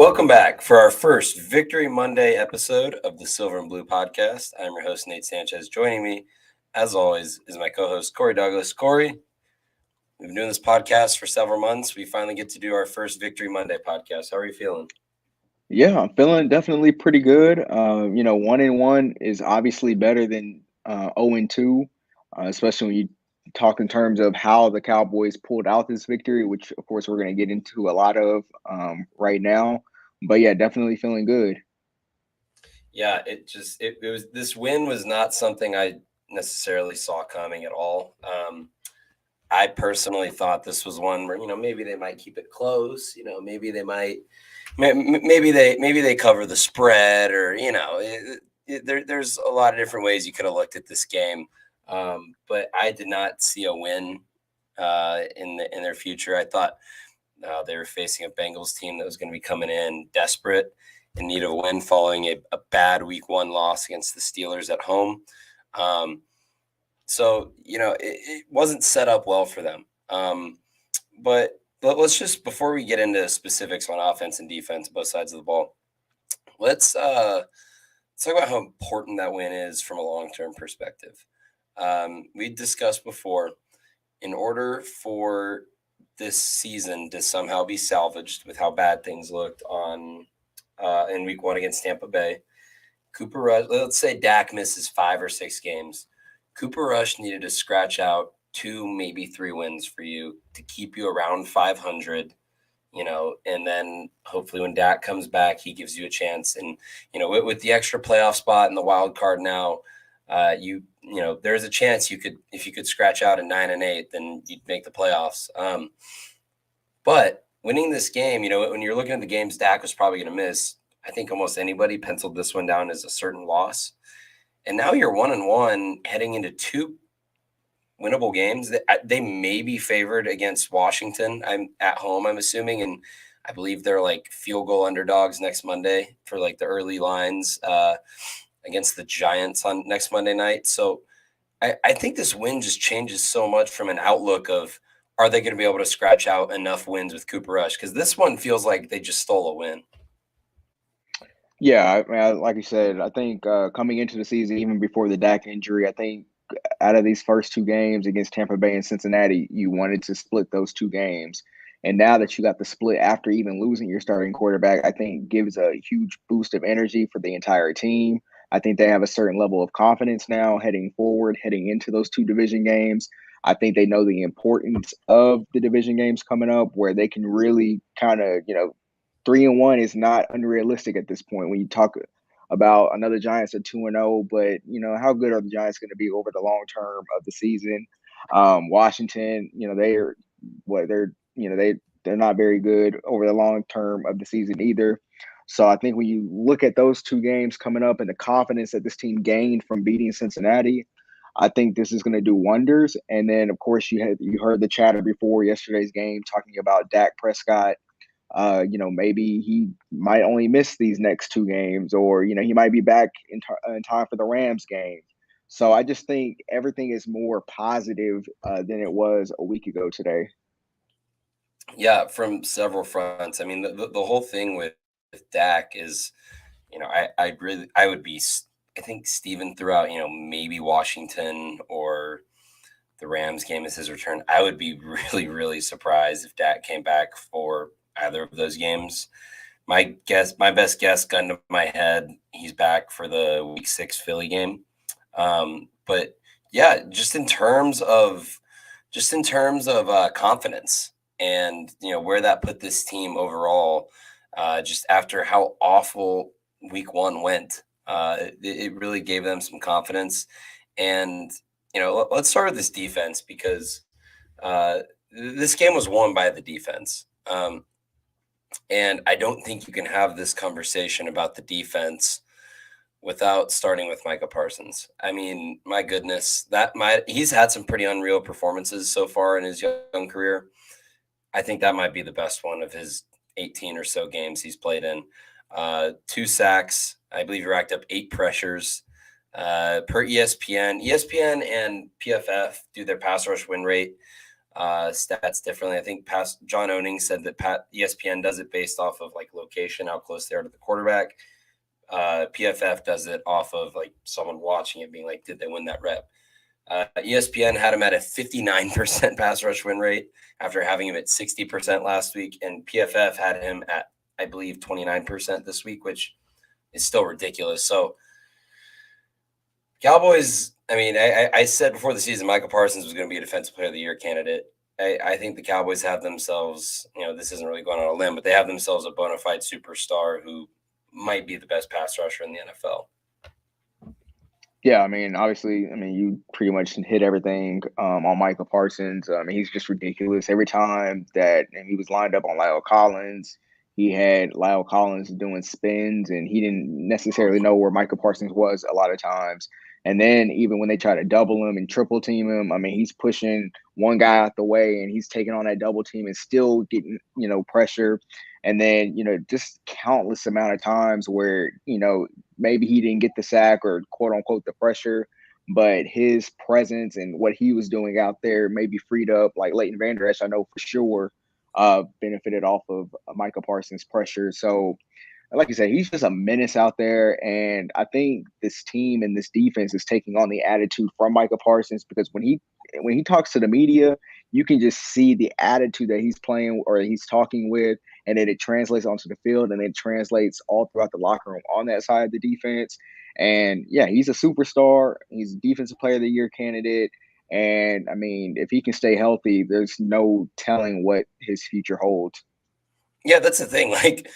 Welcome back for our first Victory Monday episode of the Silver and Blue podcast. I'm your host, Nate Sanchez. Joining me, as always, is my co-host, Corey Douglas. Corey, we've been doing this podcast for several months. We finally get to do our first Victory Monday podcast. How are you feeling? Yeah, I'm feeling definitely pretty good. 1-1 is obviously better than 0-2, especially when you talk in terms of how the Cowboys pulled out this victory, which of course we're going to get into a lot of right now. But yeah, definitely feeling good. Yeah, it was this win was not something I necessarily saw coming at all. I personally thought this was one where maybe they might keep it close. Maybe they might. Maybe they cover the spread, or there's a lot of different ways you could have looked at this game, but I did not see a win in their future. I thought they were facing a Bengals team that was going to be coming in desperate, in need of a win following a bad Week 1 loss against the Steelers at home. So it wasn't set up well for them. But let's just, before we get into specifics on offense and defense, both sides of the ball, let's talk about how important that win is from a long-term perspective. We discussed before, in order for this season to somehow be salvaged with how bad things looked in Week 1 against Tampa Bay, Cooper Rush, let's say Dak misses 5 or 6 games. Cooper Rush needed to scratch out 2, maybe 3 wins for you to keep you around 500, and then hopefully when Dak comes back, he gives you a chance. And, with the extra playoff spot and the wild card now, there's a chance if you could scratch out a 9-8, then you'd make the playoffs. But winning this game, when you're looking at the games Dak was probably going to miss, I think almost anybody penciled this one down as a certain loss. And now you're 1-1 heading into 2 winnable games. They may be favored against Washington. I'm at home, I'm assuming, and I believe they're like field goal underdogs next Monday for like the early lines against the Giants on next Monday night. So I think this win just changes so much from an outlook of, are they going to be able to scratch out enough wins with Cooper Rush? Because this one feels like they just stole a win. Yeah, like you said, I think coming into the season, even before the Dak injury, I think out of these first 2 games against Tampa Bay and Cincinnati, you wanted to split those 2 games. And now that you got the split after even losing your starting quarterback, I think gives a huge boost of energy for the entire team. I think they have a certain level of confidence now heading forward, heading into those 2 division games. I think they know the importance of the division games coming up where they can really kind of, 3-1 is not unrealistic at this point when you talk about another Giants at 2-0, but how good are the Giants going to be over the long term of the season? Washington, they're not very good over the long term of the season either. So I think when you look at those 2 games coming up and the confidence that this team gained from beating Cincinnati, I think this is going to do wonders. And then of course you heard the chatter before yesterday's game talking about Dak Prescott. Maybe he might only miss these next 2 games, or he might be back in time for the Rams game. So I just think everything is more positive than it was a week ago today. Yeah, from several fronts. I mean, the whole thing with Dak is, I would be, I think Steven threw out, maybe Washington or the Rams game as his return. I would be really, really surprised if Dak came back for either of those games. My best guess, gun to my head, he's back for the Week 6 Philly game. But yeah, just in terms of confidence and where that put this team overall, just after how awful Week 1 went, it really gave them some confidence. And let's start with this defense, because this game was won by the defense. And I don't think you can have this conversation about the defense without starting with Micah Parsons. I mean, my goodness, he's had some pretty unreal performances so far in his young career. I think that might be the best one of his 18 or so games he's played in. 2 sacks. I believe he racked up 8 pressures. Per ESPN and PFF do their pass rush win rate. stats differently. I think John Owning said that ESPN does it based off of like location, how close they are to the quarterback. PFF does it off of like someone watching it being like, did they win that rep? ESPN had him at a 59% pass rush win rate after having him at 60% last week, and PFF had him at, I believe, 29% this week, which is still ridiculous. So Cowboys, I mean, I said before the season Michael Parsons was going to be a Defensive Player of the Year candidate. I think the Cowboys have themselves, this isn't really going on a limb, but they have themselves a bona fide superstar who might be the best pass rusher in the NFL. Yeah, I mean, obviously, I mean, you pretty much hit everything on Micah Parsons. I mean, he's just ridiculous. Every time that and he was lined up on Lyle Collins, he had Lyle Collins doing spins, and he didn't necessarily know where Micah Parsons was a lot of times. And then even when they try to double him and triple team him, I mean, he's pushing one guy out the way, and he's taking on that double team and still getting pressure. And then just countless amount of times where maybe he didn't get the sack or quote unquote the pressure, but his presence and what he was doing out there maybe freed up like Leighton Vander Esch, I know for sure, benefited off of Micah Parsons' pressure. So, like you said, he's just a menace out there. And I think this team and this defense is taking on the attitude from Micah Parsons, because when he talks to the media, you can just see the attitude that he's playing or he's talking with, and then it translates onto the field, and it translates all throughout the locker room on that side of the defense. And yeah, he's a superstar. He's a defensive player of the year candidate. And I mean, if he can stay healthy, there's no telling what his future holds. Yeah, that's the thing. Like,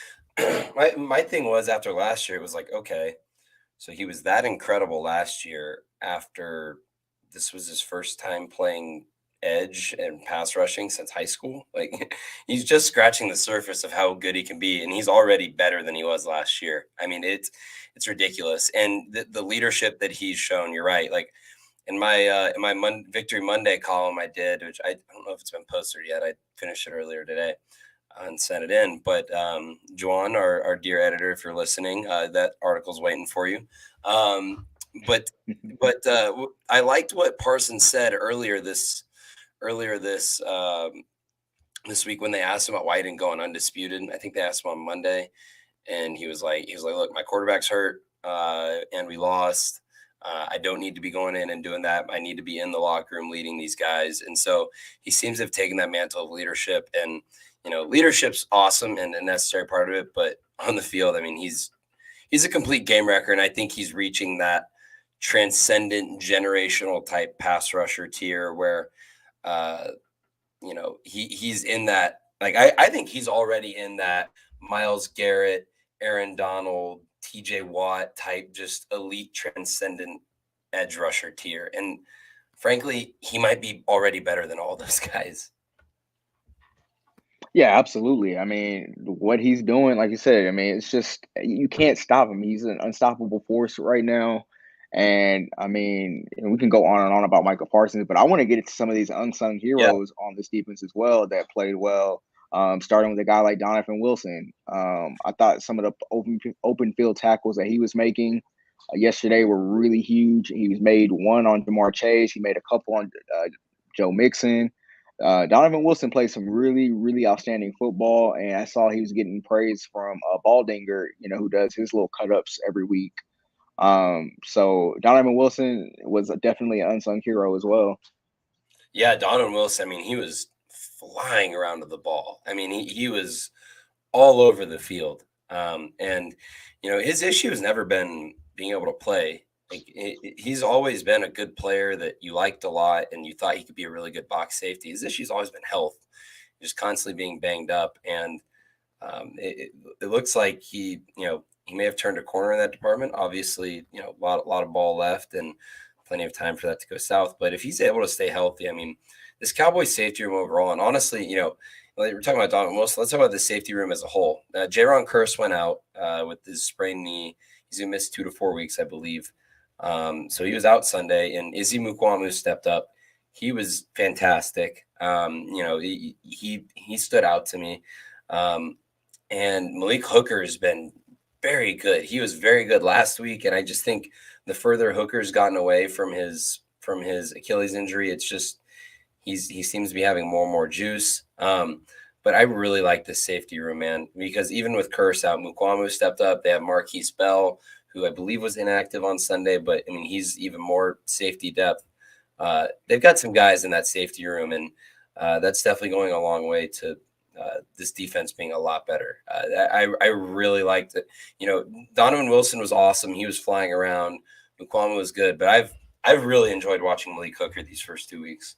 my thing was after last year, it was like, okay, so he was that incredible last year after this was his first time playing edge and pass rushing since high school. Like, he's just scratching the surface of how good he can be, and he's already better than he was last year. I mean, it's ridiculous. And the leadership that he's shown, you're right. Like in my Victory Monday column I did, which I don't know if it's been posted yet. I finished it earlier today and sent it in. But Juan, our dear editor, if you're listening, that article's waiting for you. But I liked what Parsons said this week when they asked him about why he didn't go on undisputed. I think they asked him on Monday, and he was like, look, my quarterback's hurt, and we lost. I don't need to be going in and doing that. I need to be in the locker room leading these guys. And so he seems to have taken that mantle of leadership. And leadership's awesome and a necessary part of it, but on the field, I mean, he's a complete game wrecker, and I think he's reaching that transcendent generational type pass rusher tier where he's in that, like, I think he's already in that Myles Garrett, Aaron Donald, TJ Watt type, just elite transcendent edge rusher tier. And frankly, he might be already better than all those guys. Yeah, absolutely. I mean, what he's doing, like you said, I mean, it's just you can't stop him. He's an unstoppable force right now. And I mean, we can go on and on about Michael Parsons, but I want to get into some of these unsung Yeah. heroes on this defense as well that played well. Starting with a guy like Donovan Wilson. I thought some of the open field tackles that he was making yesterday were really huge. He was made one on Jamar Chase. He made a couple on Joe Mixon. Donovan Wilson played some really, really outstanding football, and I saw he was getting praise from Baldinger, who does his little cut ups every week. So Donovan Wilson was definitely an unsung hero as well. Yeah, Donovan Wilson, I mean, he was flying around to the ball. I mean, he was all over the field. And his issue has never been being able to play. Like, he's always been a good player that you liked a lot, and you thought he could be a really good box safety. His issue's always been health, just constantly being banged up. And it looks like he may have turned a corner in that department. Obviously, a lot of ball left and plenty of time for that to go south. But if he's able to stay healthy, I mean, this Cowboys safety room overall, and honestly, we're talking about Donovan Wilson. Let's talk about the safety room as a whole. Jaron Curse went out with his sprained knee. He's going to miss 2 to 4 weeks, I believe. So he was out Sunday, and Izzy Mukwamu stepped up. He was fantastic. He stood out to me. And Malik Hooker has been very good. He was very good last week, and I just think the further Hooker's gotten away from his Achilles injury, it's just he seems to be having more and more juice. But I really like this safety room, man, because even with Curse out, Mukwamu stepped up. They have Marquise Bell, who I believe was inactive on Sunday, but I mean, he's even more safety depth. They've got some guys in that safety room, and that's definitely going a long way to this defense being a lot better. I really liked it. You know, Donovan Wilson was awesome. He was flying around. Mukwamu was good, but I've really enjoyed watching Malik Hooker these first 2 weeks.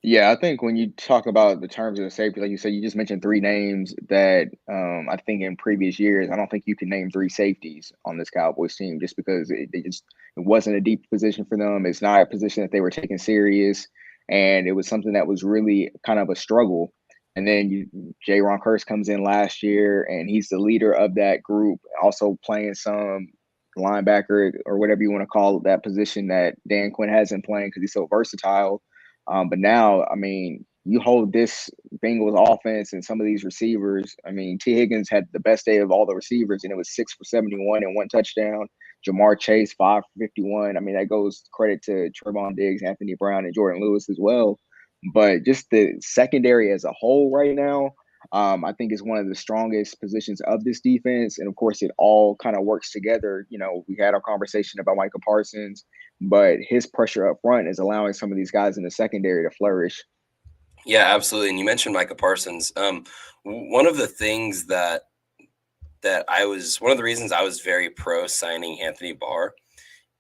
Yeah, I think when you talk about the terms of the safety, like you said, you just mentioned three names that I think in previous years, I don't think you can name three safeties on this Cowboys team just because it wasn't a deep position for them. It's not a position that they were taking serious, and it was something that was really kind of a struggle. And then Ron Curse comes in last year, and he's the leader of that group, also playing some linebacker or whatever you want to call that position that Dan Quinn hasn't playing because he's so versatile. But now, I mean, you hold this Bengals offense and some of these receivers. I mean, T. Higgins had the best day of all the receivers, and it was 6 for 71 and one touchdown. Jamar Chase, 5 for 51. I mean, that goes credit to Trevon Diggs, Anthony Brown, and Jordan Lewis as well. But just the secondary as a whole right now, I think is one of the strongest positions of this defense. And of course, it all kind of works together. You know, we had our conversation about Micah Parsons, but his pressure up front is allowing some of these guys in the secondary to flourish. Yeah, absolutely. And you mentioned Micah Parsons. One of the things that one of the reasons I was very pro signing Anthony Barr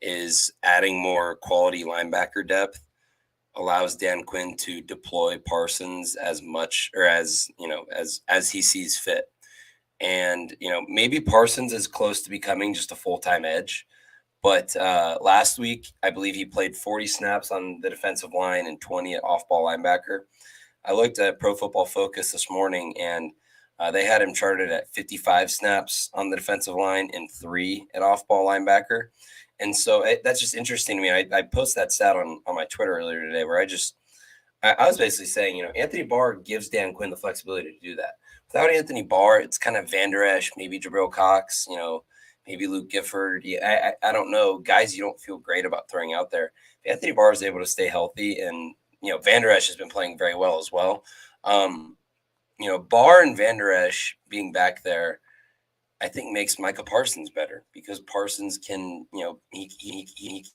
is adding more quality linebacker depth allows Dan Quinn to deploy Parsons as much or as as he sees fit. And maybe Parsons is close to becoming just a full-time edge. But last week, I believe he played 40 snaps on the defensive line and 20 at off-ball linebacker. I looked at Pro Football Focus this morning, and they had him charted at 55 snaps on the defensive line and 3 at off-ball linebacker. And so that's just interesting to me. I posted that stat on my Twitter earlier today where I was basically saying, Anthony Barr gives Dan Quinn the flexibility to do that. Without Anthony Barr, it's kind of Van Der Esch, maybe Jabril Cox, maybe Luke Gifford. Yeah, I don't know. Guys you don't feel great about throwing out there. If Anthony Barr is able to stay healthy, and, Van Der Esch has been playing very well as well. Barr and Van Der Esch being back there, I think makes Micah Parsons better because Parsons can, he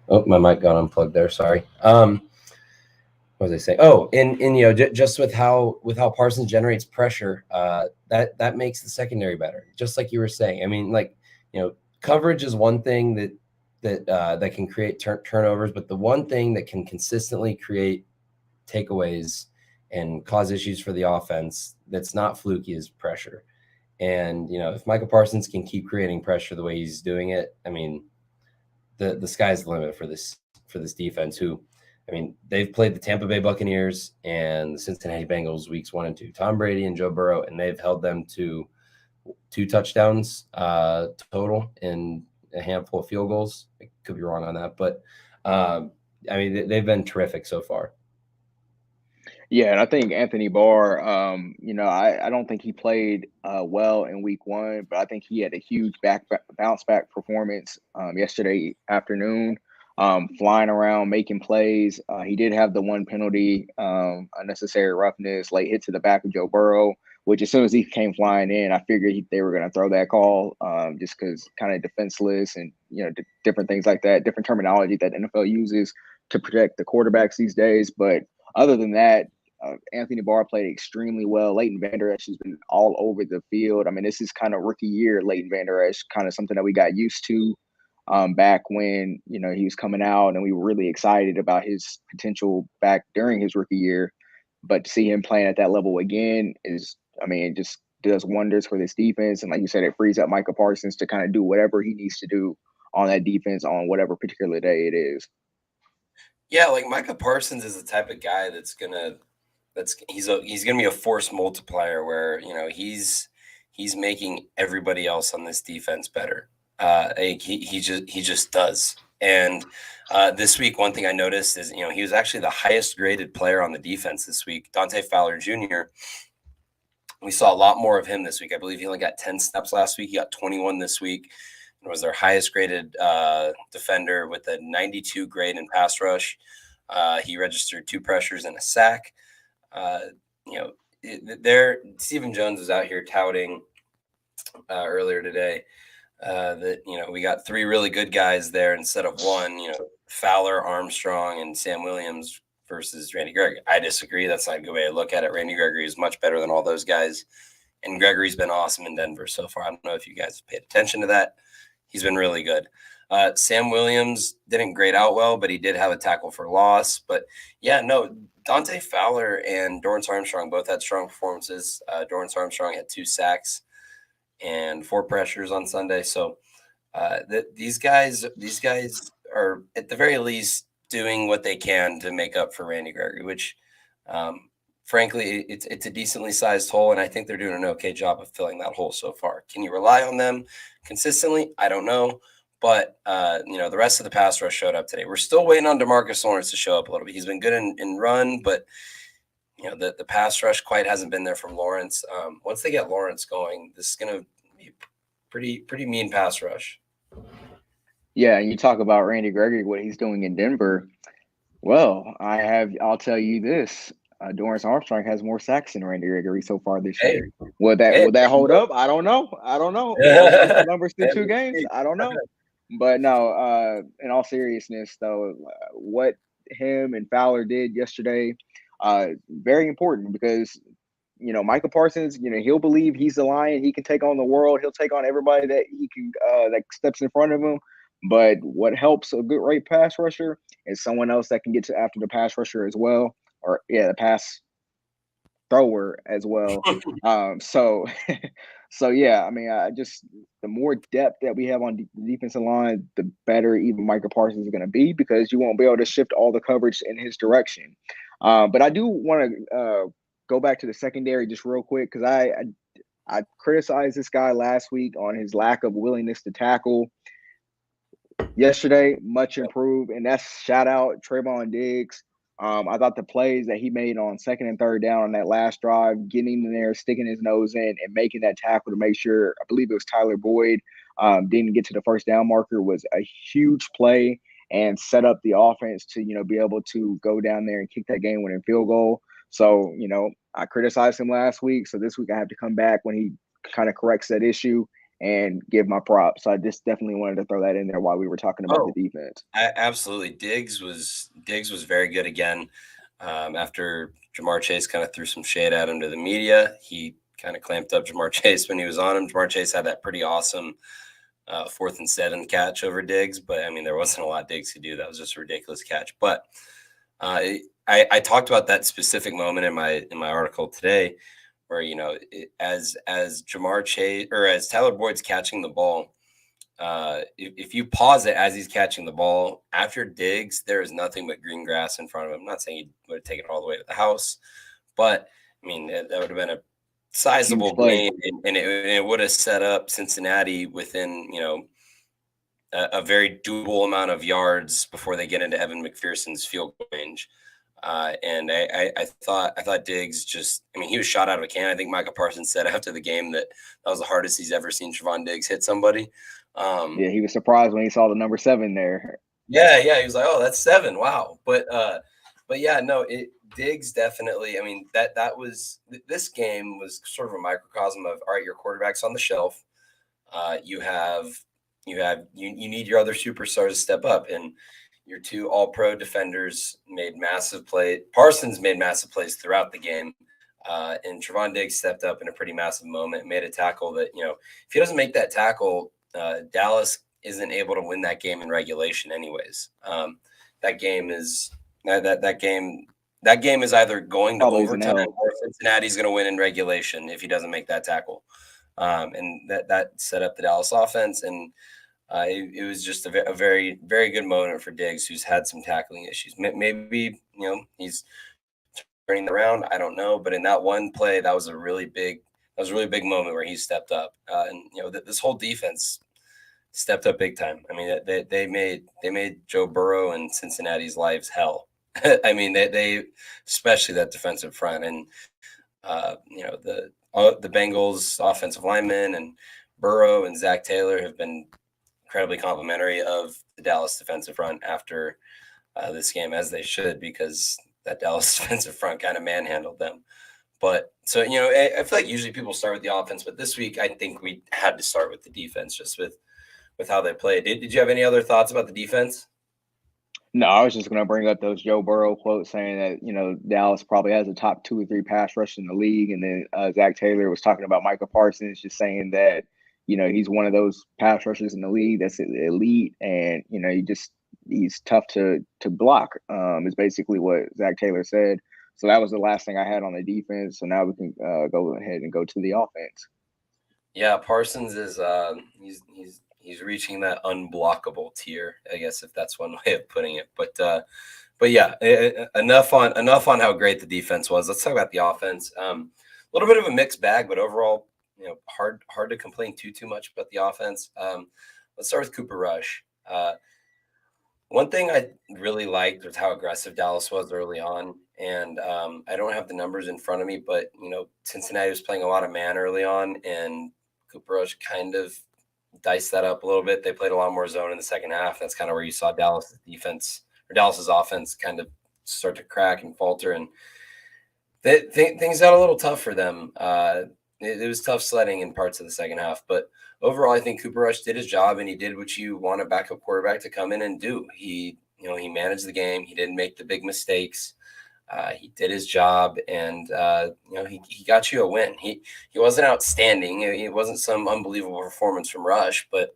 Oh, my mic got unplugged there. Sorry. What was I saying? Oh, and just with how Parsons generates pressure, that makes the secondary better. Just like you were saying. I mean, coverage is one thing that can create turnovers, but the one thing that can consistently create takeaways and cause issues for the offense that's not fluky is pressure. And if Micah Parsons can keep creating pressure the way he's doing it, I mean, the sky's the limit for this defense. Who, I mean, they've played the Tampa Bay Buccaneers and the Cincinnati Bengals weeks 1 and 2. Tom Brady and Joe Burrow, and they've held them to 2 touchdowns total and a handful of field goals. I could be wrong on that, but I mean, they've been terrific so far. Yeah, and I think Anthony Barr, I don't think he played well in week 1, but I think he had a huge bounce back performance yesterday afternoon, flying around, making plays. He did have the one penalty, unnecessary roughness, late hit to the back of Joe Burrow, which as soon as he came flying in, I figured they were going to throw that call just because kind of defenseless and, different things like that, different terminology that NFL uses to protect the quarterbacks these days. But other than that, Anthony Barr played extremely well. Leighton Vander Esch has been all over the field. I mean, this is kind of rookie year, Leighton Vander Esch, kind of something that we got used to back when, he was coming out, and we were really excited about his potential back during his rookie year. But to see him playing at that level again it just does wonders for this defense. And like you said, it frees up Micah Parsons to kind of do whatever he needs to do on that defense on whatever particular day it is. Yeah, like Micah Parsons is the type of guy he's gonna be a force multiplier where he's making everybody else on this defense better. He just does. And this week, one thing I noticed is he was actually the highest graded player on the defense this week. Dante Fowler Jr. We saw a lot more of him this week. I believe he only got 10 snaps last week. He got 21 this week. was their highest graded defender with a 92 grade in pass rush. He registered 2 pressures and a sack. You know, Stephen Jones was out here touting earlier today that we got 3 really good guys there instead of 1. Fowler, Armstrong, and Sam Williams versus Randy Gregory. I disagree. That's not a good way to look at it. Randy Gregory is much better than all those guys, and Gregory's been awesome in Denver so far. I don't know if you guys have paid attention to that. He's been really good. Sam Williams didn't grade out well, but he did have a tackle for loss. But yeah, no, Dante Fowler and Dorrance Armstrong both had strong performances. Dorrance Armstrong had 2 sacks and 4 pressures on Sunday. So these guys are at the very least doing what they can to make up for Randy Gregory, which frankly, it's a decently sized hole, and I think they're doing an okay job of filling that hole so far. Can you rely on them consistently? I don't know. But, the rest of the pass rush showed up today. We're still waiting on DeMarcus Lawrence to show up a little bit. He's been good in run, but, the pass rush quite hasn't been there from Lawrence. Once they get Lawrence going, this is going to be pretty mean pass rush. Yeah, and you talk about Randy Gregory, what he's doing in Denver. Well, I'll tell you this. Dorrance Armstrong has more sacks than Randy Gregory so far this year. Will that hold up? I don't know. Those numbers through 2 games. I don't know. But no, in all seriousness, though, what him and Fowler did yesterday, very important because, Micah Parsons, he'll believe he's the lion. He can take on the world. He'll take on everybody that he can that steps in front of him. But what helps a good rate pass rusher is someone else that can get to after the pass rusher as well, or the pass thrower as well. So yeah, I mean, I just the more depth that we have on the defensive line, the better even Micah Parsons is going to be because you won't be able to shift all the coverage in his direction. But I do want to go back to the secondary just real quick because I criticized this guy last week on his lack of willingness to tackle. Yesterday, much improved, and that's shout out Trayvon Diggs. I thought the plays that he made on 2nd and 3rd down on that last drive, getting in there, sticking his nose in, and making that tackle to make sure, I believe it was Tyler Boyd, didn't get to the 1st down marker was a huge play and set up the offense to, be able to go down there and kick that game-winning field goal. So, I criticized him last week. So this week I have to come back when he kind of corrects that issue and give my props. So I just definitely wanted to throw that in there while we were talking about the defense. Absolutely. Diggs was very good again. After Jamar Chase kind of threw some shade at him to the media, he kind of clamped up Jamar Chase when he was on him. Jamar Chase had that pretty awesome 4th and 7 catch over Diggs, but I mean, there wasn't a lot Diggs could do. That was just a ridiculous catch. But I talked about that specific moment in my article today, where as Jamar Chase or as Tyler Boyd's catching the ball, if you pause it as he's catching the ball after Diggs, there is nothing but green grass in front of him. I'm not saying he would have taken it all the way to the house, but I mean that would have been a sizable gain, and it would have set up Cincinnati within a very doable amount of yards before they get into Evan McPherson's field goal range. And I thought Diggs he was shot out of a can. I think Micah Parsons said after the game that was the hardest he's ever seen Trevon Diggs hit somebody. Yeah, he was surprised when he saw the number 7 there. Yeah, he was like, "Oh, that's 7, wow!" But yeah, no, Diggs definitely. I mean, this game was sort of a microcosm of all right. Your quarterback's on the shelf. You need your other superstars to step up, and your 2 All-Pro defenders made massive plays. Parsons made massive plays throughout the game, and Trevon Diggs stepped up in a pretty massive moment, made a tackle that if he doesn't make that tackle, Dallas isn't able to win that game in regulation anyways. That game is either going to overtime or Cincinnati's going to win in regulation if he doesn't make that tackle. And that set up the Dallas offense, and it was just a very, very good moment for Diggs, who's had some tackling issues. Maybe he's turning around. I don't know, but in that one play, that was a really big moment where he stepped up, and this whole defense stepped up big time. I mean, they made Joe Burrow and Cincinnati's lives hell. I mean, they especially that defensive front, and the Bengals offensive linemen and Burrow and Zach Taylor have been incredibly complimentary of the Dallas defensive front after this game, as they should, because that Dallas defensive front kind of manhandled them. But so, I feel like usually people start with the offense, but this week I think we had to start with the defense just with how they played. Did you have any other thoughts about the defense? No, I was just going to bring up those Joe Burrow quotes saying that, Dallas probably has a top 2 or 3 pass rush in the league. And then Zach Taylor was talking about Micah Parsons, just saying that, he's one of those pass rushers in the league that's elite. And, he's tough to block, is basically what Zach Taylor said. So that was the last thing I had on the defense. So now we can go ahead and go to the offense. Yeah, Parsons is he's reaching that unblockable tier, I guess, if that's one way of putting it. But yeah, enough on how great the defense was. Let's talk about the offense. A little bit of a mixed bag, but overall, hard to complain too much about the offense. Let's start with Cooper Rush. One thing I really liked was how aggressive Dallas was early on. And I don't have the numbers in front of me, but, Cincinnati was playing a lot of man early on, and Cooper Rush kind of diced that up a little bit. They played a lot more zone in the second half. That's kind of where you saw Dallas's offense kind of start to crack and falter. And things got a little tough for them. It was tough sledding in parts of the second half, but overall, I think Cooper Rush did his job, and he did what you want a backup quarterback to come in and do. He managed the game. He didn't make the big mistakes. He did his job, and he got you a win. He wasn't outstanding. It wasn't some unbelievable performance from Rush, but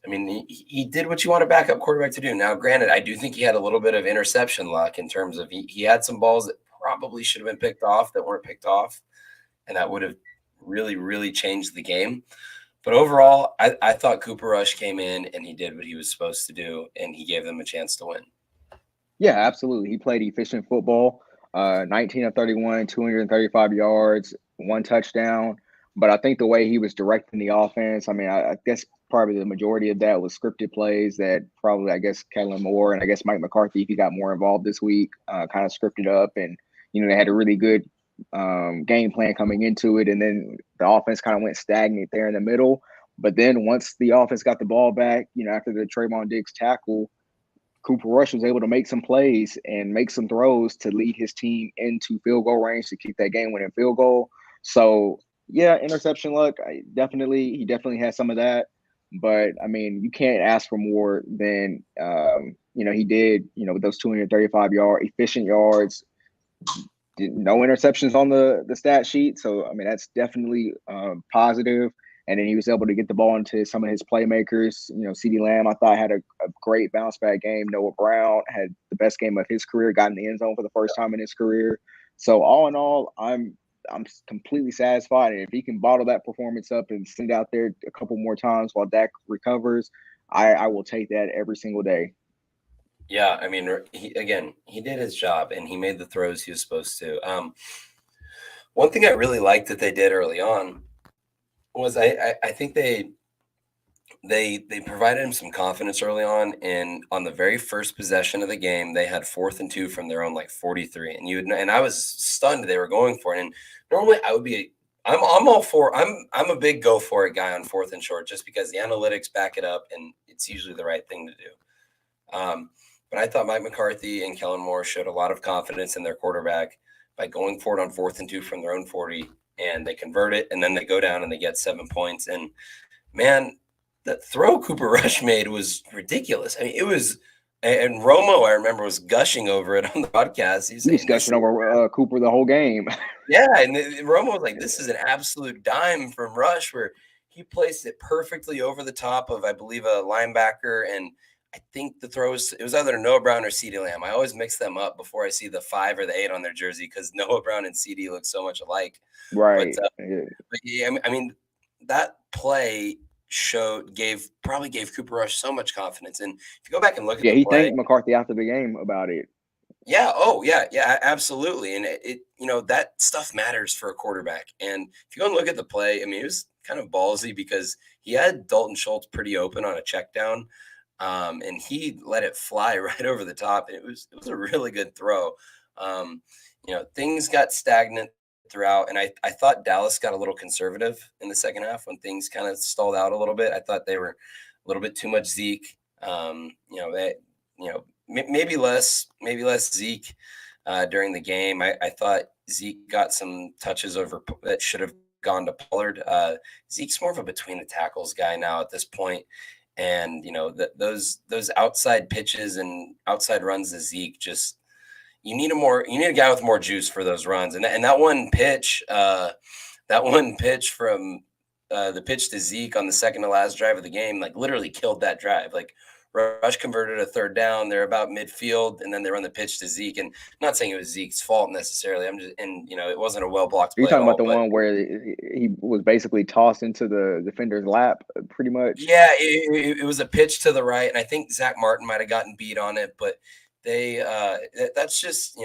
I mean, he did what you want a backup quarterback to do. Now, granted, I do think he had a little bit of interception luck in terms of he had some balls that probably should have been picked off that weren't picked off, and that would have really, really changed the game. But overall, I thought Cooper Rush came in and he did what he was supposed to do, and he gave them a chance to win. Yeah, absolutely. He played efficient football, 19 of 31, 235 yards, 1 touchdown. But I think the way he was directing the offense, I guess probably the majority of that was scripted plays that probably, I guess, Kellen Moore and I guess Mike McCarthy, if he got more involved this week, kind of scripted up. And, they had a really good game plan coming into it. And then the offense kind of went stagnant there in the middle. But then once the offense got the ball back, after the Trayvon Diggs tackle, Cooper Rush was able to make some plays and make some throws to lead his team into field goal range to kick that game-winning field goal. So, yeah, interception luck, he definitely has some of that. But, you can't ask for more than, he did, with those 235 efficient yards, no interceptions on the stat sheet. So, that's definitely positive. And then he was able to get the ball into some of his playmakers. CeeDee Lamb, I thought, had a great bounce back game. Noah Brown had the best game of his career, got in the end zone for the first time in his career. So all in all, I'm completely satisfied. And if he can bottle that performance up and send out there a couple more times while Dak recovers, I will take that every single day. Yeah, he did his job, and he made the throws he was supposed to. One thing I really liked that they did early on was I think they provided him some confidence early on, and on the very first possession of the game, they had 4th and 2 from their own 43, and I was stunned they were going for it. And normally I'm all for I'm a big go for it guy on 4th and short, just because the analytics back it up, and it's usually the right thing to do. But I thought Mike McCarthy and Kellen Moore showed a lot of confidence in their quarterback by going for it on 4th and 2 from their own 40, and they convert it, and then they go down and they get 7 points. And man, that throw Cooper Rush made was ridiculous. It was, and Romo, I remember, was gushing over it on the podcast. He's gushing over Cooper the whole game. Yeah, and Romo was like, "This is an absolute dime from Rush," where he placed it perfectly over the top of, I believe, a linebacker, and I think it was either Noah Brown or CeeDee Lamb. I always mix them up before I see the 5 or the 8 on their jersey because Noah Brown and CeeDee look so much alike. Right. But yeah, that play probably gave Cooper Rush so much confidence. And if you go back and look at the play, he thanked McCarthy after the game about it. Yeah. Oh, yeah, absolutely. And it that stuff matters for a quarterback. And if you go and look at the play, it was kind of ballsy because he had Dalton Schultz pretty open on a check down. And he let it fly right over the top. And it was a really good throw. Things got stagnant throughout, and I thought Dallas got a little conservative in the second half when things kind of stalled out a little bit. I thought they were little bit too much Zeke. Maybe less Zeke during the game. I thought Zeke got some touches over that should have gone to Pollard. Zeke's more of a between the tackles guy now at this point. And those outside pitches and outside runs to Zeke, just you need a guy with more juice for those runs. And that one pitch from the pitch to Zeke on the second to last drive of the game, like literally killed that drive. Like Rush converted a third down. They're about midfield, and then they run the pitch to Zeke. And I'm not saying it was Zeke's fault necessarily. It wasn't a well blocked play. You're talking at all, about the one where he was basically tossed into the defender's lap, pretty much. Yeah, it was a pitch to the right, and I think Zach Martin might have gotten beat on it, but that's just,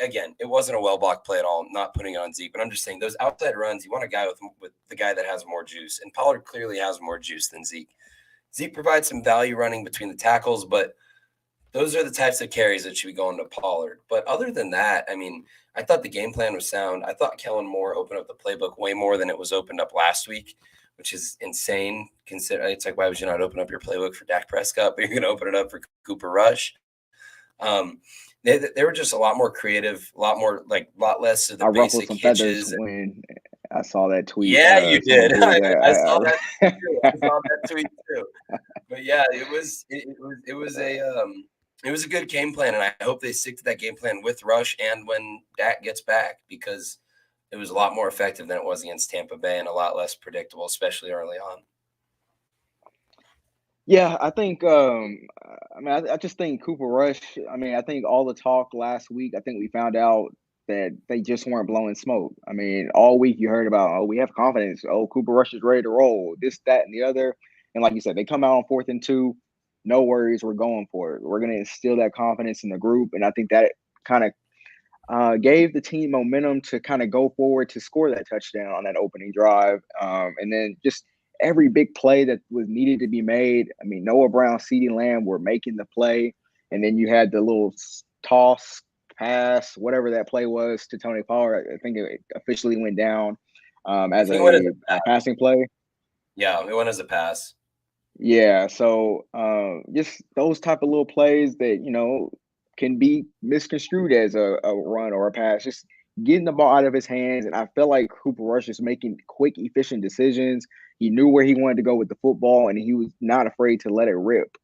again, it wasn't a well blocked play at all. I'm not putting it on Zeke, but I'm just saying those outside runs, you want a guy with the guy that has more juice, and Pollard clearly has more juice than Zeke. Zeke provides some value running between the tackles, but those are the types of carries that should be going to Pollard. But other than that, I mean, I thought the game plan was sound. I thought Kellen Moore opened up the playbook way more than it was opened up last week, which is insane. It's like, why would you not open up your playbook for Dak Prescott, but you're going to open it up for Cooper Rush? They were just a lot more creative, a lot less of the basic hitches. When I saw that tweet. Yeah, you did. I saw that too. I saw that tweet too. But yeah, it was a good game plan, and I hope they stick to that game plan with Rush and when Dak gets back, because it was a lot more effective than it was against Tampa Bay and a lot less predictable, especially early on. Yeah, I think. I just think Cooper Rush. I mean, I think all the talk last week. I think we found out that they just weren't blowing smoke. I mean, all week you heard about, oh, we have confidence. Oh, Cooper Rush is ready to roll. This, that, and the other. And like you said, they come out on 4th and 2. No worries, we're going for it. We're going to instill that confidence in the group, and I think that kind of gave the team momentum to kind of go forward to score that touchdown on that opening drive, and then just every big play that was needed to be made. I mean, Noah Brown, CeeDee Lamb were making the play, and then you had the little toss, pass, whatever that play was to Tony Pollard. I think it officially went down as a passing play. Yeah, it went as a pass. Yeah, so just those type of little plays that, can be misconstrued as a run or a pass, just getting the ball out of his hands. And I feel like Cooper Rush is making quick, efficient decisions. He knew where he wanted to go with the football, and he was not afraid to let it rip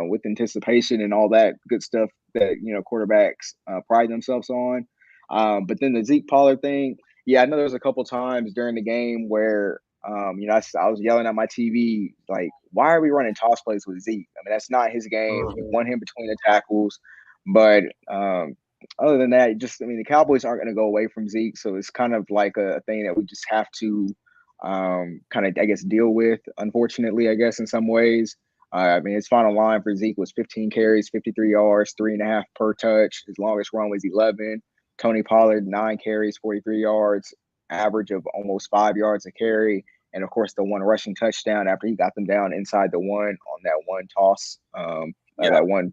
with anticipation and all that good stuff that, quarterbacks pride themselves on. But then the Zeke Pollard thing, yeah, I know there was a couple times during the game where I was yelling at my TV, like, why are we running toss plays with Zeke? I mean, that's not his game. You want him between the tackles. But other than that, the Cowboys aren't going to go away from Zeke. So it's kind of like a thing that we just have to kind of, I guess, deal with, unfortunately, I guess, in some ways. His final line for Zeke was 15 carries, 53 yards, 3.5 per touch. His longest run was 11. Tony Pollard, 9 carries, 43 yards, average of almost 5 yards a carry. And, of course, the one rushing touchdown after he got them down inside the one on that one toss, that one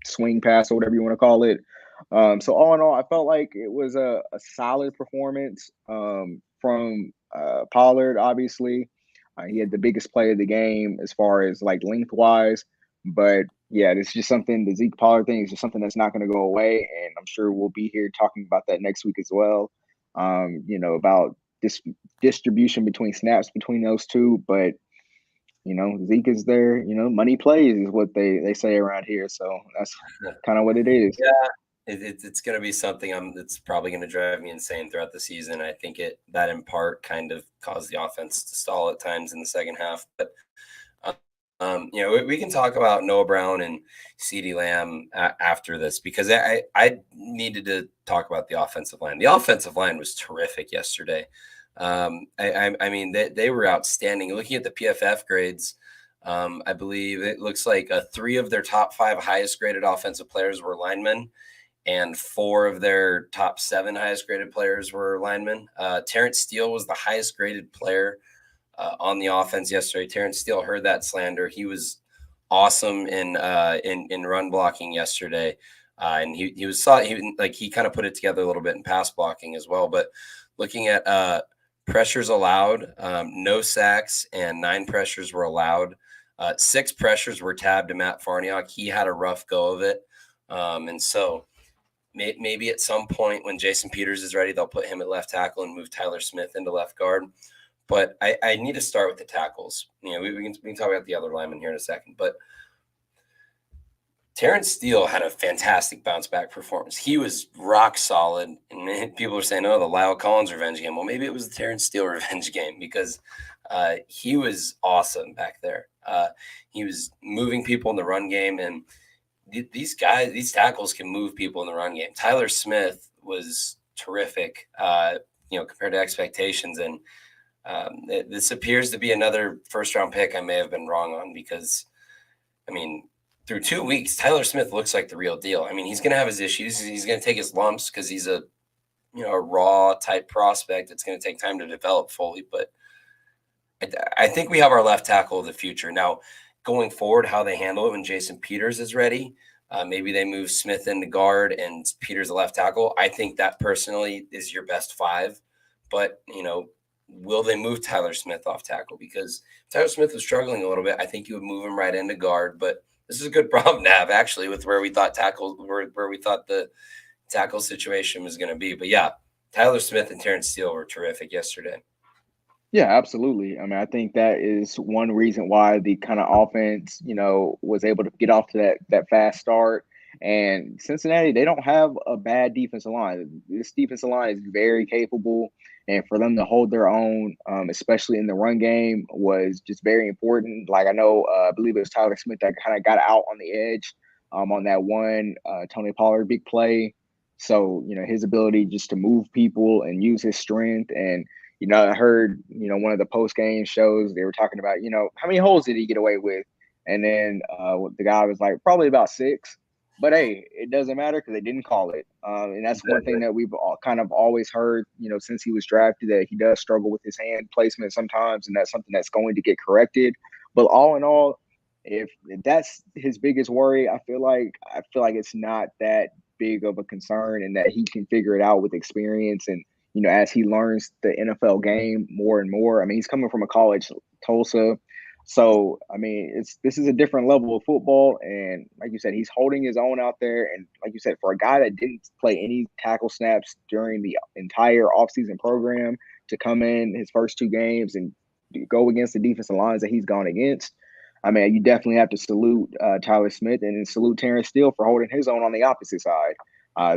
swing pass or whatever you want to call it. So all in all, I felt like it was a solid performance from Pollard, obviously. He had the biggest play of the game as far as like lengthwise. But yeah, it's just something, the Zeke Pollard thing is just something that's not going to go away. And I'm sure we'll be here talking about that next week as well. About this distribution between snaps between those two. But, Zeke is there, money plays is what they say around here. So that's kind of what it is. Yeah. It's going to be something that's probably going to drive me insane throughout the season. I think that in part kind of caused the offense to stall at times in the second half. But, we can talk about Noah Brown and CeeDee Lamb after this, because I needed to talk about the offensive line. The offensive line was terrific yesterday. They were outstanding. Looking at the PFF grades, I believe it looks like 3 of their top 5 highest graded offensive players were linemen, and 4 of their top 7 highest graded players were linemen. Terrence Steele was the highest graded player on the offense yesterday. Terrence Steele heard that slander. He was awesome in run blocking yesterday, and he kind of put it together a little bit in pass blocking as well. But looking at pressures allowed, no sacks and 9 pressures were allowed. 6 pressures were tabbed to Matt Farniok. He had a rough go of it. And so maybe at some point when Jason Peters is ready, they'll put him at left tackle and move Tyler Smith into left guard. But I need to start with the tackles. We can talk about the other linemen here in a second. But Terrence Steele had a fantastic bounce back performance. He was rock solid. And people are saying, oh, the Lyle Collins revenge game. Well, maybe it was the Terrence Steele revenge game because he was awesome back there. He was moving people in the run game. And these tackles can move people in the run game. Tyler Smith was terrific, compared to expectations. And this appears to be another first-round pick I may have been wrong on because, through 2 weeks, Tyler Smith looks like the real deal. He's going to have his issues. He's going to take his lumps because he's a raw type prospect. It's going to take time to develop fully. But I think we have our left tackle of the future. Now, going forward, how they handle it when Jason Peters is ready, maybe they move Smith into guard and Peters the left tackle. I think that personally is your best 5. But, will they move Tyler Smith off tackle? Because Tyler Smith was struggling a little bit. I think you would move him right into guard. But this is a good problem to have, actually, with where we thought the tackle situation was going to be. But yeah, Tyler Smith and Terrence Steele were terrific yesterday. Yeah, absolutely. I think that is one reason why the kind of offense, was able to get off to that fast start. And Cincinnati, they don't have a bad defensive line. This defensive line is very capable, and for them to hold their own, especially in the run game, was just very important. Like I believe it was Tyler Smith that kind of got out on the edge on that one Tony Pollard big play. So his ability just to move people and use his strength. And I heard one of the post game shows they were talking about how many holes did he get away with, and then the guy was like probably about 6. But hey, it doesn't matter because they didn't call it. And that's one thing that we've kind of always heard, since he was drafted, that he does struggle with his hand placement sometimes. And that's something that's going to get corrected. But all in all, if that's his biggest worry, I feel like it's not that big of a concern, and that he can figure it out with experience. And, as he learns the NFL game more and more, he's coming from a college, Tulsa. So, this is a different level of football. And like you said, he's holding his own out there. And like you said, for a guy that didn't play any tackle snaps during the entire offseason program to come in his first 2 games and go against the defensive lines that he's gone against, you definitely have to salute Tyler Smith and salute Terrence Steele for holding his own on the opposite side.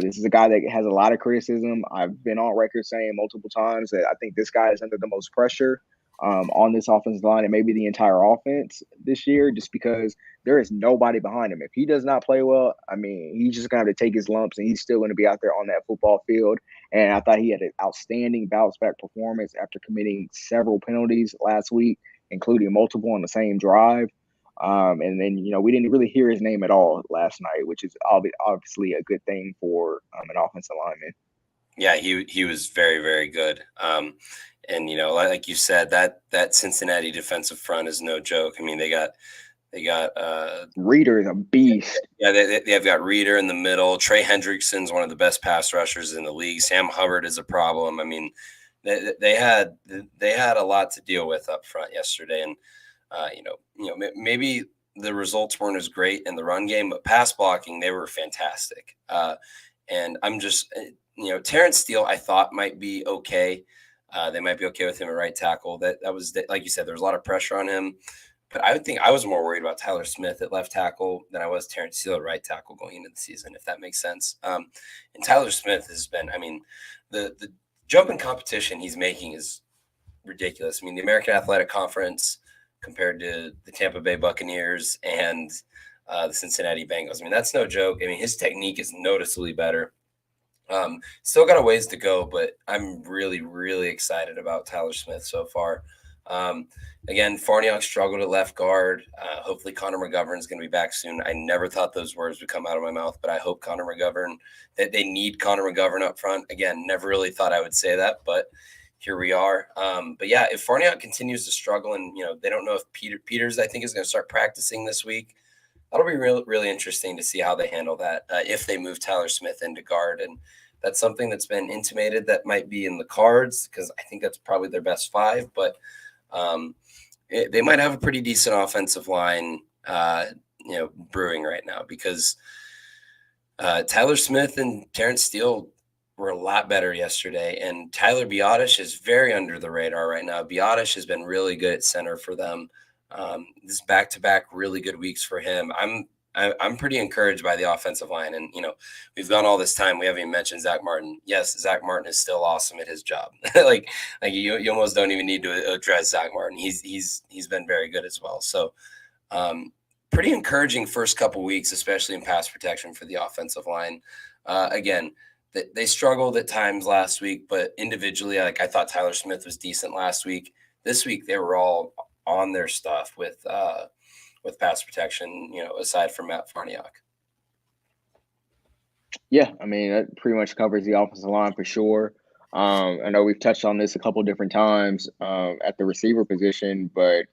This is a guy that has a lot of criticism. I've been on record saying multiple times that I think this guy is under the most pressure on this offensive line and maybe the entire offense this year, just because there is nobody behind him. If he does not play well, he's just going to have to take his lumps, and he's still going to be out there on that football field. And I thought he had an outstanding bounce back performance after committing several penalties last week, including multiple on the same drive. And then, we didn't really hear his name at all last night, which is obviously a good thing for an offensive lineman. Yeah, he was very, very good. And, like you said, that Cincinnati defensive front is no joke. They got Reader is a beast. Yeah, they've got Reader in the middle. Trey Hendrickson's one of the best pass rushers in the league. Sam Hubbard is a problem. They had a lot to deal with up front yesterday. And, maybe the results weren't as great in the run game, but pass blocking, they were fantastic. And I'm just, Terrence Steele, I thought might be okay. They might be okay with him at right tackle. That was, like you said, there was a lot of pressure on him. But I would think I was more worried about Tyler Smith at left tackle than I was Terrence Steele at right tackle going into the season, if that makes sense. And Tyler Smith has been, the jump in competition he's making is ridiculous. The American Athletic Conference compared to the Tampa Bay Buccaneers and the Cincinnati Bengals. That's no joke. His technique is noticeably better. Still got a ways to go, but I'm really, really excited about Tyler Smith so far. Again, Farniok struggled at left guard. Hopefully Connor McGovern is going to be back soon. I never thought those words would come out of my mouth, but I hope Connor McGovern, that they need Connor McGovern up front. Again, never really thought I would say that, but here we are. But yeah, if Farniok continues to struggle and, they don't know if Peters, I think, is going to start practicing this week, that'll be really interesting to see how they handle that if they move Tyler Smith into guard. And that's something that's been intimated that might be in the cards because I think that's probably their best 5. But they might have a pretty decent offensive line, brewing right now because Tyler Smith and Terrence Steele were a lot better yesterday, and Tyler Biotish is very under the radar right now. Biotish has been really good at center for them. This back-to-back really good weeks for him. I'm pretty encouraged by the offensive line, and we've gone all this time. We haven't even mentioned Zach Martin. Yes, Zach Martin is still awesome at his job. like you almost don't even need to address Zach Martin. He's been very good as well. So pretty encouraging first couple weeks, especially in pass protection for the offensive line. Again, they struggled at times last week, but individually, I thought Tyler Smith was decent last week. This week, they were all on their stuff with pass protection, aside from Matt Farniok. Yeah, I mean, that pretty much covers the offensive line for sure. I know we've touched on this a couple different times at the receiver position, but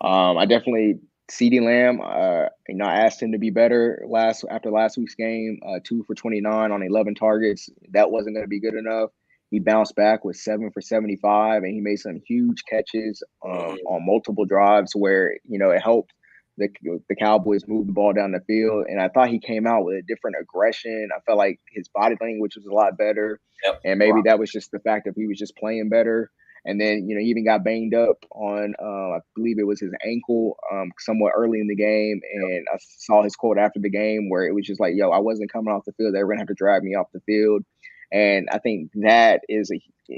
I definitely CeeDee Lamb. I asked him to be better after last week's game. 2 for 29 on 11 targets. That wasn't going to be good enough. He bounced back with 7 for 75, and he made some huge catches on multiple drives where it helped the Cowboys move the ball down the field. And I thought he came out with a different aggression. I felt like his body language was a lot better, Yep. and maybe that was just the fact that he was just playing better. And then, he even got banged up on, I believe it was his ankle somewhat early in the game. And I saw his quote after the game where it was just like, yo, I wasn't coming off the field. They were going to have to drag me off the field. And I think that is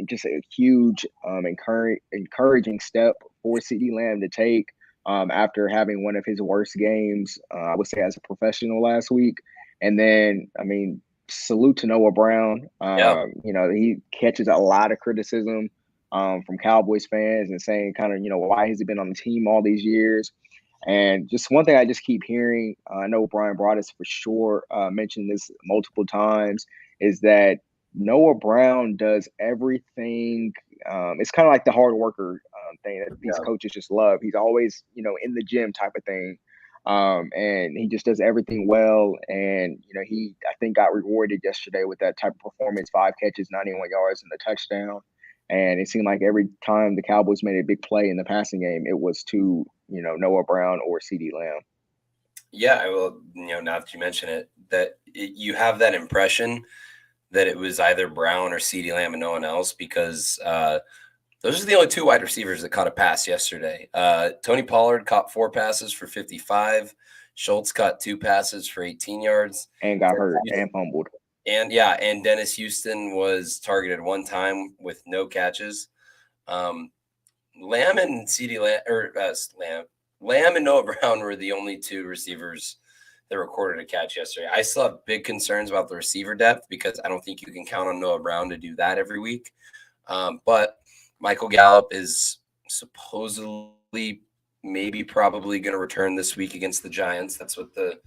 just a huge encouraging step for CeeDee Lamb to take after having one of his worst games, I would say, as a professional last week. And then, I mean, salute to Noah Brown. Yeah. He catches a lot of criticism from Cowboys fans and saying kind of, why has he been on the team all these years? And just one thing I just keep hearing, I know Brian Broaddus for sure mentioned this multiple times, is that Noah Brown does everything. It's kind of like the hard worker thing that these coaches just love. He's always, in the gym type of thing. And he just does everything well. And, I think got rewarded yesterday with that type of performance, 5 catches, 91 yards and a touchdown. And it seemed like every time the Cowboys made a big play in the passing game, it was to, Noah Brown or CeeDee Lamb. Yeah, well, now that you mention it, you have that impression that it was either Brown or CeeDee Lamb and no one else, because those are the only 2 wide receivers that caught a pass yesterday. Tony Pollard caught 4 passes for 55. Schultz caught 2 passes for 18 yards. And got hurt and fumbled. And Dennis Houston was targeted 1 time with no catches. Lamb and Lamb and Noah Brown were the only 2 receivers that recorded a catch yesterday. I still have big concerns about the receiver depth because I don't think you can count on Noah Brown to do that every week. But Michael Gallup is supposedly probably going to return this week against the Giants. That's what the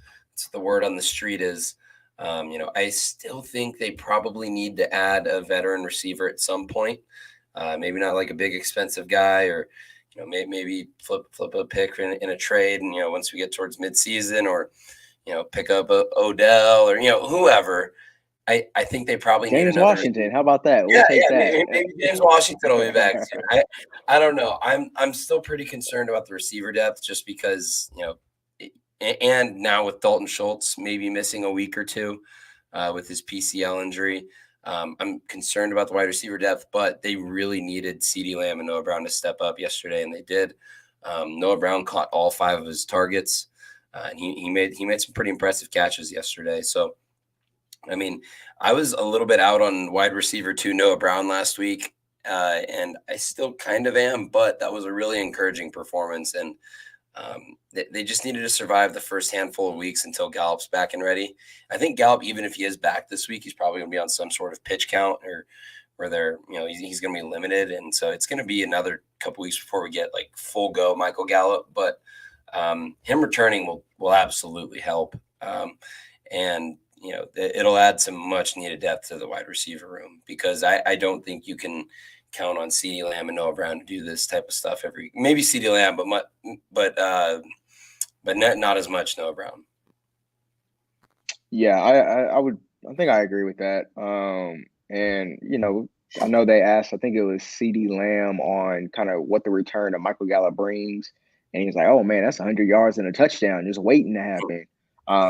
word on the street is. I still think they probably need to add a veteran receiver at some point. Maybe not like a big expensive guy, or maybe flip a pick in a trade, and once we get towards midseason, or pick up a Odell or whoever. I think they probably need James another. Washington. How about that? We'll take that. Maybe James Washington will be back soon. I don't know. I'm still pretty concerned about the receiver depth, just because and now with Dalton Schultz maybe missing a week or 2 with his PCL injury. I'm concerned about the wide receiver depth, but they really needed CeeDee Lamb and Noah Brown to step up yesterday, and they did. Noah Brown caught all 5 of his targets, and he made some pretty impressive catches yesterday. So, I mean, I was a little bit out on wide receiver 2 Noah Brown last week, and I still kind of am, but that was a really encouraging performance, and they just needed to survive the first handful of weeks until Gallup's back and ready. I think Gallup, even if he is back this week, he's probably going to be on some sort of pitch count, or where they're, he's going to be limited. And so it's going to be another couple weeks before we get like full go Michael Gallup. But him returning will absolutely help. And, it'll add some much needed depth to the wide receiver room, because I don't think you can count on CeeDee Lamb and Noah Brown to do this type of stuff maybe CeeDee Lamb, but not as much Noah Brown. Yeah, I think I agree with that. And I know they asked, I think it was CD Lamb on kind of what the return of Michael Gallup brings. And he's like, oh man, that's 100 yards and a touchdown just waiting to happen.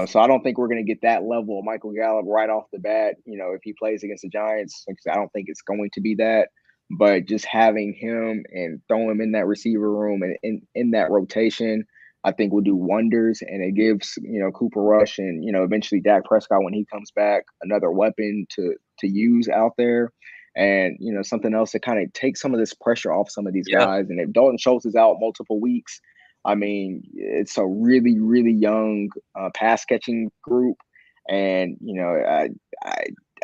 So I don't think we're going to get that level of Michael Gallup right off the bat. If he plays against the Giants, like I said, I don't think it's going to be that. But just having him and throw him in that receiver room and in that rotation, I think will do wonders. And it gives, Cooper Rush and, eventually Dak Prescott when he comes back, another weapon to use out there. And something else to kind of take some of this pressure off some of these Yeah. guys. And if Dalton Schultz is out multiple weeks, I mean, it's a really, really young pass catching group, and I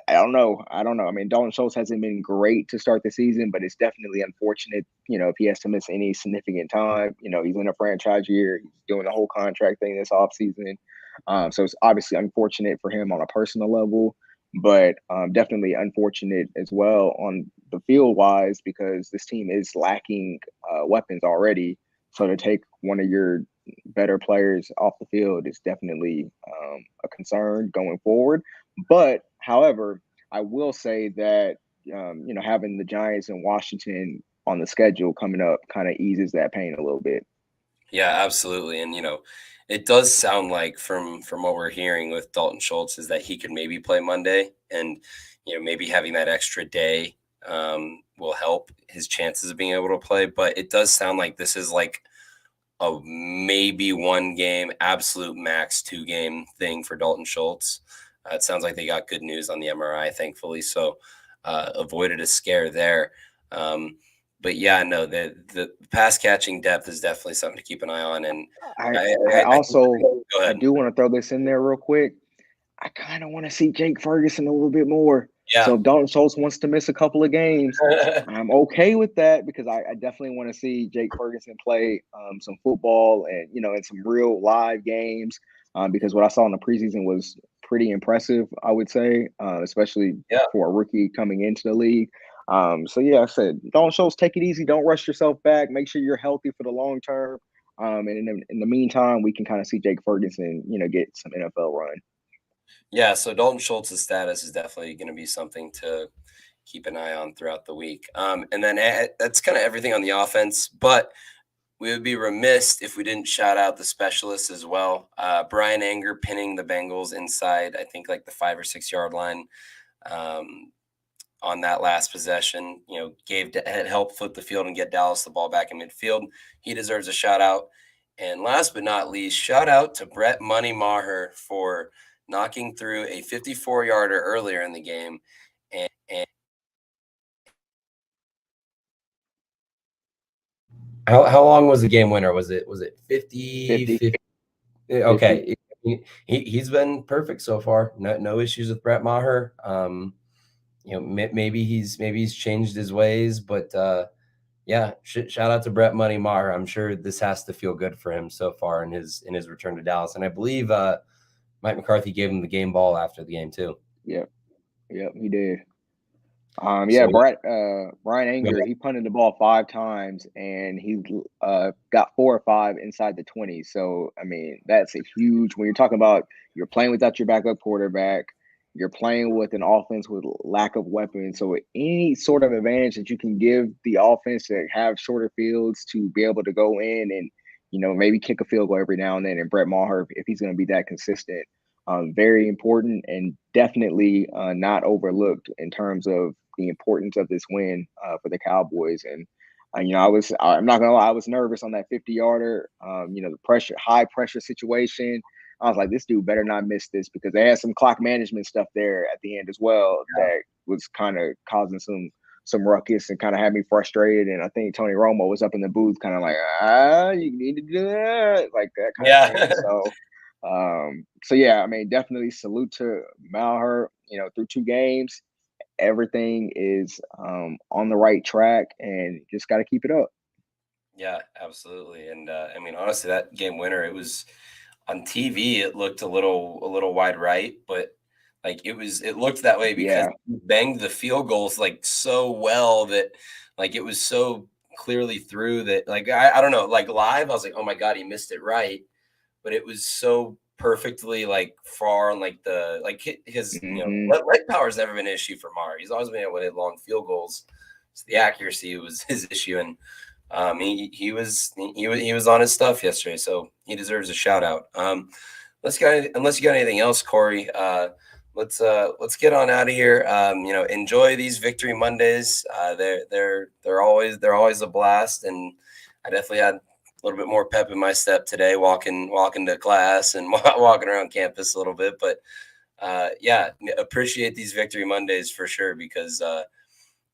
I don't know. I don't know. I mean, Dalton Schultz hasn't been great to start the season, but it's definitely unfortunate. If he has to miss any significant time, he's in a franchise year, he's doing the whole contract thing this offseason. So it's obviously unfortunate for him on a personal level, but definitely unfortunate as well on the field wise because this team is lacking weapons already. So to take one of your better players off the field is definitely a concern going forward. But however, I will say that having the Giants and Washington on the schedule coming up kind of eases that pain a little bit. Yeah, absolutely. And it does sound like from what we're hearing with Dalton Schultz is that he could maybe play Monday, and maybe having that extra day will help his chances of being able to play. But it does sound like this is like a maybe one game, absolute max 2 game thing for Dalton Schultz. It sounds like they got good news on the MRI, thankfully, so avoided a scare there. But yeah, no, the pass catching depth is definitely something to keep an eye on. And I I I think, also go I ahead. do want to throw this in there real quick. I kind of want to see Jake Ferguson a little bit more. Yeah. So if Dalton Schultz wants to miss a couple of games, I'm okay with that because I definitely want to see Jake Ferguson play some football and in some real live games because what I saw in the preseason was pretty impressive, I would say, especially Yeah. for a rookie coming into the league. So yeah, I said Dalton Schultz, take it easy, don't rush yourself back, make sure you're healthy for the long term. And in the meantime, we can kind of see Jake Ferguson, get some NFL run. Yeah. So Dalton Schultz's status is definitely going to be something to keep an eye on throughout the week. And then that's kind of everything on the offense. But we would be remiss if we didn't shout out the specialists as well. Brian Anger pinning the Bengals inside, I think, like the 5 or 6 yard line um, on that last possession. Had helped flip the field and get Dallas the ball back in midfield. He deserves a shout out. And last but not least, shout out to Brett Money Maher for knocking through a 54-yarder earlier in the game. And how long was the game winner? Was it 50, 50, 50? 50. Okay. He's been perfect so far. No issues with Brett Maher. Maybe he's changed his ways, but yeah, shout out to Brett Money Maher. I'm sure this has to feel good for him so far in his return to Dallas. And I believe Mike McCarthy gave him the game ball after the game too. Yep, yep, he did. Yeah, So Brian Anger, he punted the ball 5 times and he got 4 or 5 inside the 20. So I mean, that's a huge when you're talking about you're playing without your backup quarterback, you're playing with an offense with lack of weapons. So any sort of advantage that you can give the offense to have shorter fields to be able to go in and maybe kick a field goal every now and then. And Brett Maher, if he's going to be that consistent, very important and definitely not overlooked in terms of the importance of this win for the Cowboys. And I'm not gonna lie, I was nervous on that 50-yarder. The pressure, high pressure situation. I was like, this dude better not miss this because they had some clock management stuff there at the end as well that was kind of causing some ruckus and kind of had me frustrated. And I think Tony Romo was up in the booth, kind of like, you need to do that, like that kind of thing. yeah. So yeah, I mean, definitely salute to Malher. Through 2 games, everything is on the right track, and just got to keep it up. Yeah, absolutely. And I mean, honestly, that game winner, it was on TV. It looked a little wide right, but like it looked that way because Yeah, he banged the field goals like so well that like it was so clearly through that like I don't know, like live I was like, oh my god, he missed it right, but it was so perfectly like far on like his Mm-hmm. leg power has never been an issue for Maher. He's always been able to hit long field goals. So the accuracy was his issue, and he was on his stuff yesterday, so he deserves a shout out. Unless you got anything else, Corey, let's get on out of here. Enjoy these Victory Mondays. They're always a blast, and I definitely had a little bit more pep in my step today, walking to class and walking around campus a little bit. But appreciate these Victory Mondays for sure, because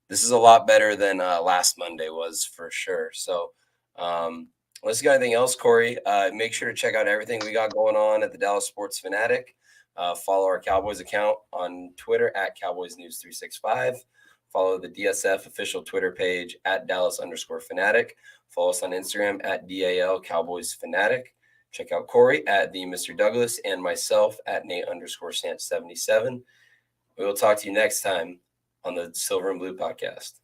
this is a lot better than last Monday was for sure. So, unless you got anything else, Corey, make sure to check out everything we got going on at the Dallas Sports Fanatic. Follow our Cowboys account on Twitter at Cowboys News 365. Follow the DSF official Twitter page at Dallas_Fanatic. Follow us on Instagram at DAL Cowboys Fanatic. Check out Corey at the Mr. Douglas and myself at Nate_Sant77. We will talk to you next time on the Silver and Blue podcast.